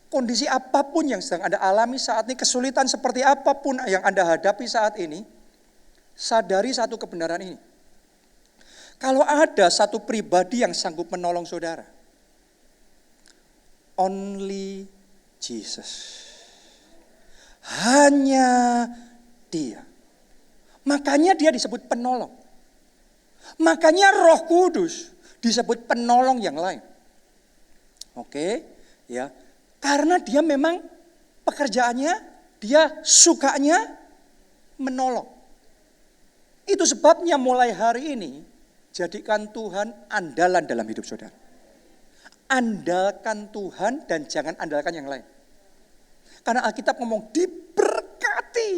Kondisi apapun yang sedang Anda alami saat ini, kesulitan seperti apapun yang Anda hadapi saat ini, sadari satu kebenaran ini. Kalau ada satu pribadi yang sanggup menolong saudara, only Jesus. Hanya Dia. Makanya Dia disebut penolong. Makanya Roh Kudus disebut penolong yang lain. Oke, ya. Karena Dia memang pekerjaannya, Dia sukanya menolong. Itu sebabnya mulai hari ini, jadikan Tuhan andalan dalam hidup saudara. Andalkan Tuhan dan jangan andalkan yang lain. Karena Alkitab ngomong diberkati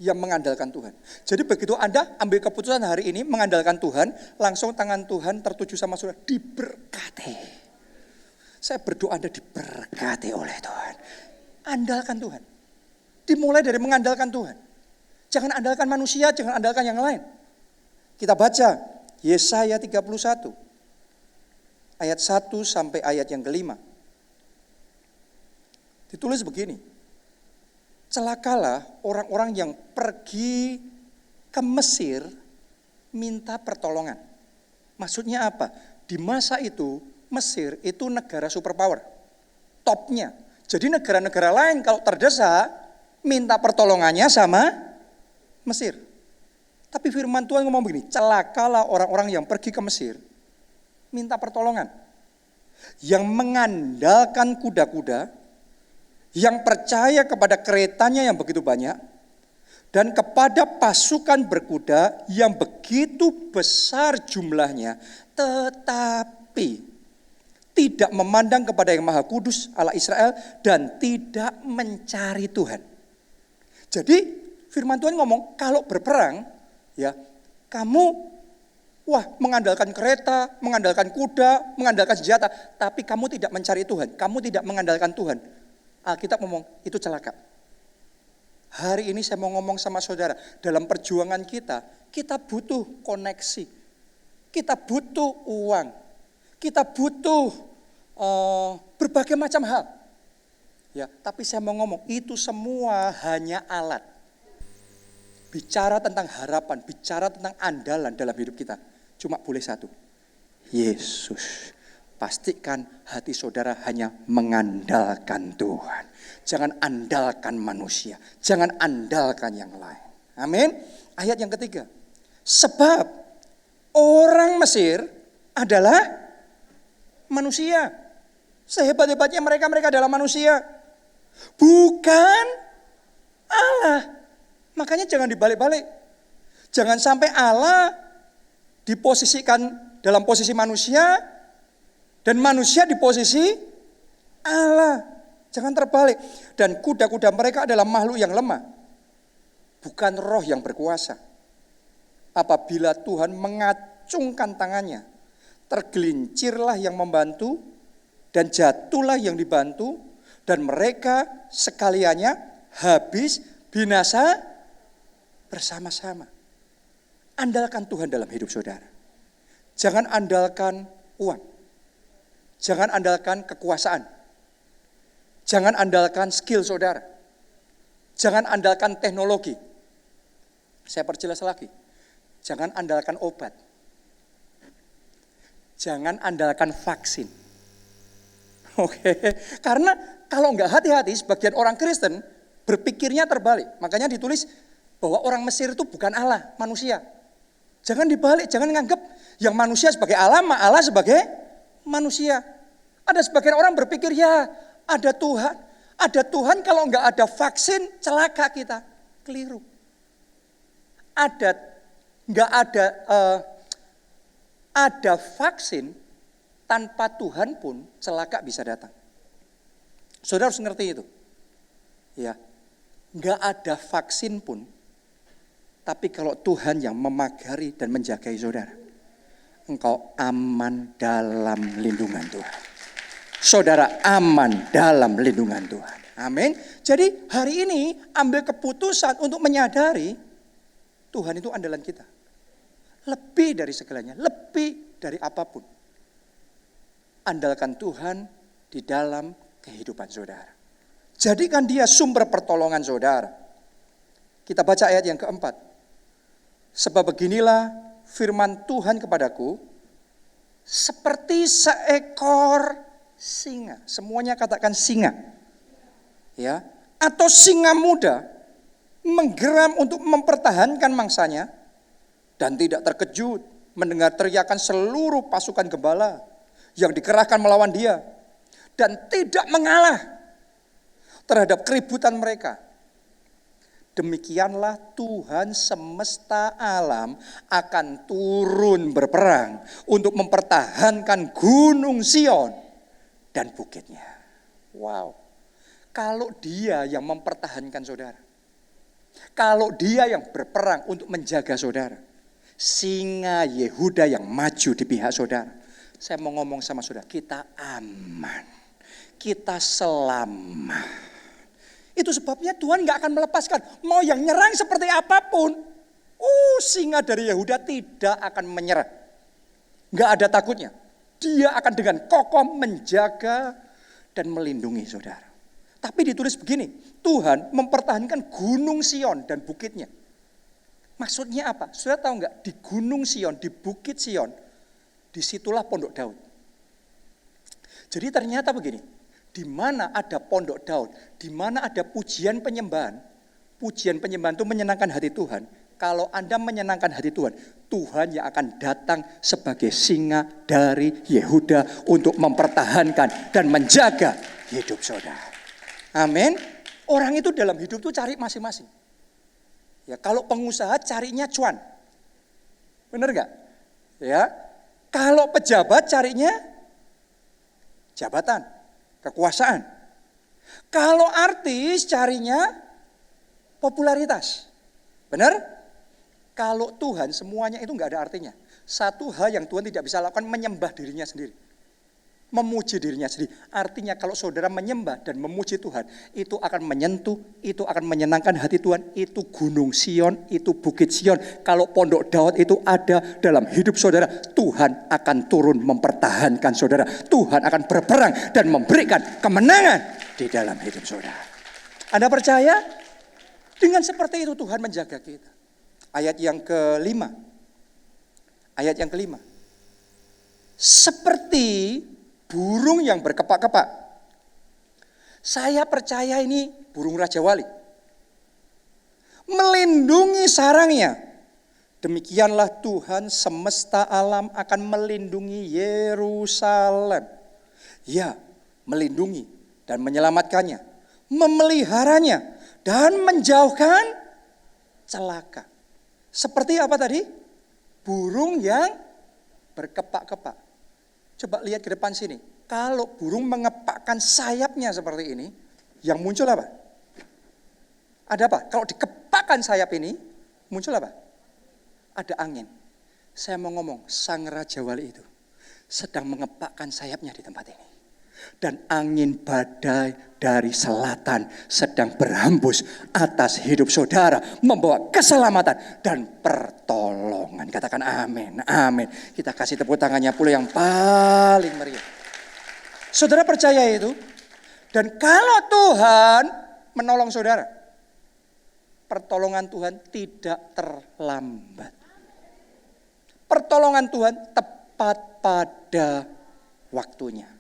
yang mengandalkan Tuhan. Jadi begitu Anda ambil keputusan hari ini mengandalkan Tuhan, langsung tangan Tuhan tertuju sama saudara, diberkati. Saya berdoa Anda diberkati oleh Tuhan. Andalkan Tuhan. Dimulai dari mengandalkan Tuhan. Jangan andalkan manusia, jangan andalkan yang lain. Kita baca Yesaya 31. Ayat 1 sampai ayat yang kelima. Ditulis begini. Celakalah orang-orang yang pergi ke Mesir minta pertolongan. Maksudnya apa? Di masa itu Mesir itu negara superpower. Topnya. Jadi negara-negara lain kalau terdesak minta pertolongannya sama Mesir. Tapi firman Tuhan ngomong begini, celakalah orang-orang yang pergi ke Mesir minta pertolongan. Yang mengandalkan kuda-kuda, yang percaya kepada keretanya yang begitu banyak, dan kepada pasukan berkuda yang begitu besar jumlahnya, tetapi tidak memandang kepada yang Maha Kudus Allah Israel dan tidak mencari Tuhan. Jadi firman Tuhan ngomong, kalau berperang, ya kamu mengandalkan kereta, mengandalkan kuda, mengandalkan senjata, tapi kamu tidak mencari Tuhan, kamu tidak mengandalkan Tuhan. Alkitab ngomong, itu celaka. Hari ini saya mau ngomong sama saudara, dalam perjuangan kita butuh koneksi, kita butuh uang, kita butuh berbagai macam hal. Ya, tapi saya mau ngomong, itu semua hanya alat. Bicara tentang harapan, bicara tentang andalan dalam hidup kita. Cuma boleh satu, Yesus. Pastikan hati saudara hanya mengandalkan Tuhan. Jangan andalkan manusia, jangan andalkan yang lain. Amin. Ayat yang ketiga. Sebab orang Mesir adalah manusia. Sehebat-hebatnya mereka adalah manusia. Bukan Allah. Makanya jangan dibalik-balik. Jangan sampai Allah diposisikan dalam posisi manusia dan manusia di posisi Allah. Jangan terbalik. Dan kuda-kuda mereka adalah makhluk yang lemah. Bukan roh yang berkuasa. Apabila Tuhan mengacungkan tangannya, tergelincirlah yang membantu dan jatuhlah yang dibantu dan mereka sekaliannya habis binasa bersama-sama. Andalkan Tuhan dalam hidup saudara. Jangan andalkan uang. Jangan andalkan kekuasaan. Jangan andalkan skill saudara. Jangan andalkan teknologi. Saya perjelas lagi. Jangan andalkan obat. Jangan andalkan vaksin. Oke. Karena kalau enggak hati-hati, sebagian orang Kristen berpikirnya terbalik. Makanya ditulis bahwa orang Mesir itu bukan Allah, manusia. Jangan dibalik, jangan nganggap yang manusia sebagai Allah, Allah sebagai manusia. Ada sebagian orang berpikir, ya ada Tuhan. Ada Tuhan kalau enggak ada vaksin, celaka kita. Keliru. Ada vaksin, tanpa Tuhan pun celaka bisa datang. Saudara harus ngerti itu. Ya, enggak ada vaksin pun, tapi kalau Tuhan yang memagari dan menjagai saudara, engkau aman dalam lindungan Tuhan. Saudara aman dalam lindungan Tuhan. Amin. Jadi hari ini ambil keputusan untuk menyadari Tuhan itu andalan kita. Lebih dari segalanya, lebih dari apapun. Andalkan Tuhan di dalam kehidupan saudara. Jadikan dia sumber pertolongan saudara. Kita baca ayat yang keempat. Sebab beginilah firman Tuhan kepadaku, seperti seekor singa. Semuanya katakan singa. Ya, atau singa muda menggeram untuk mempertahankan mangsanya dan tidak terkejut mendengar teriakan seluruh pasukan gembala yang dikerahkan melawan dia dan tidak mengalah terhadap keributan mereka. Demikianlah Tuhan semesta alam akan turun berperang untuk mempertahankan Gunung Sion dan bukitnya. Wow. Kalau dia yang mempertahankan saudara, kalau dia yang berperang untuk menjaga saudara, singa Yehuda yang maju di pihak saudara, saya mau ngomong sama saudara, kita aman, kita selamat. Itu sebabnya Tuhan gak akan melepaskan, mau yang nyerang seperti apapun, singa dari Yehuda tidak akan menyerah, gak ada takutnya. Dia akan dengan kokoh menjaga dan melindungi saudara. Tapi ditulis begini, Tuhan mempertahankan Gunung Sion dan bukitnya. Maksudnya apa? Saudara tahu nggak? Di Gunung Sion, di Bukit Sion, disitulah Pondok Daud. Jadi ternyata begini, di mana ada Pondok Daud, di mana ada pujian penyembahan itu menyenangkan hati Tuhan. Kalau Anda menyenangkan hati Tuhan, Tuhan yang akan datang sebagai singa dari Yehuda untuk mempertahankan dan menjaga hidup saudara. Amin. Orang itu dalam hidup itu cari masing-masing. Ya, kalau pengusaha carinya cuan. Benar enggak? Ya. Kalau pejabat carinya jabatan, kekuasaan. Kalau artis carinya popularitas. Benar? Kalau Tuhan semuanya itu enggak ada artinya. Satu hal yang Tuhan tidak bisa lakukan, menyembah dirinya sendiri. Memuji dirinya sendiri. Artinya kalau saudara menyembah dan memuji Tuhan, itu akan menyentuh, itu akan menyenangkan hati Tuhan. Itu Gunung Sion, itu Bukit Sion. Kalau Pondok Daud itu ada dalam hidup saudara, Tuhan akan turun mempertahankan saudara. Tuhan akan berperang dan memberikan kemenangan di dalam hidup saudara. Anda percaya? Dengan seperti itu Tuhan menjaga kita. Ayat yang kelima. Seperti burung yang berkepak-kepak. Saya percaya ini burung Raja Wali. Melindungi sarangnya. Demikianlah Tuhan semesta alam akan melindungi Yerusalem. Ya, melindungi dan menyelamatkannya. Memeliharanya dan menjauhkan celaka. Seperti apa tadi? Burung yang berkepak-kepak. Coba lihat ke depan sini. Kalau burung mengepakkan sayapnya seperti ini, yang muncul apa? Ada apa? Kalau dikepakkan sayap ini, muncul apa? Ada angin. Saya mau ngomong, Sang Raja Wali itu sedang mengepakkan sayapnya di tempat ini. Dan angin badai dari selatan sedang berhembus atas hidup saudara, membawa keselamatan dan pertolongan. Katakan amin, amin. Kita kasih tepuk tangannya pula yang paling meriah. Saudara percaya itu? Dan kalau Tuhan menolong saudara, pertolongan Tuhan tidak terlambat. Pertolongan Tuhan tepat pada waktunya.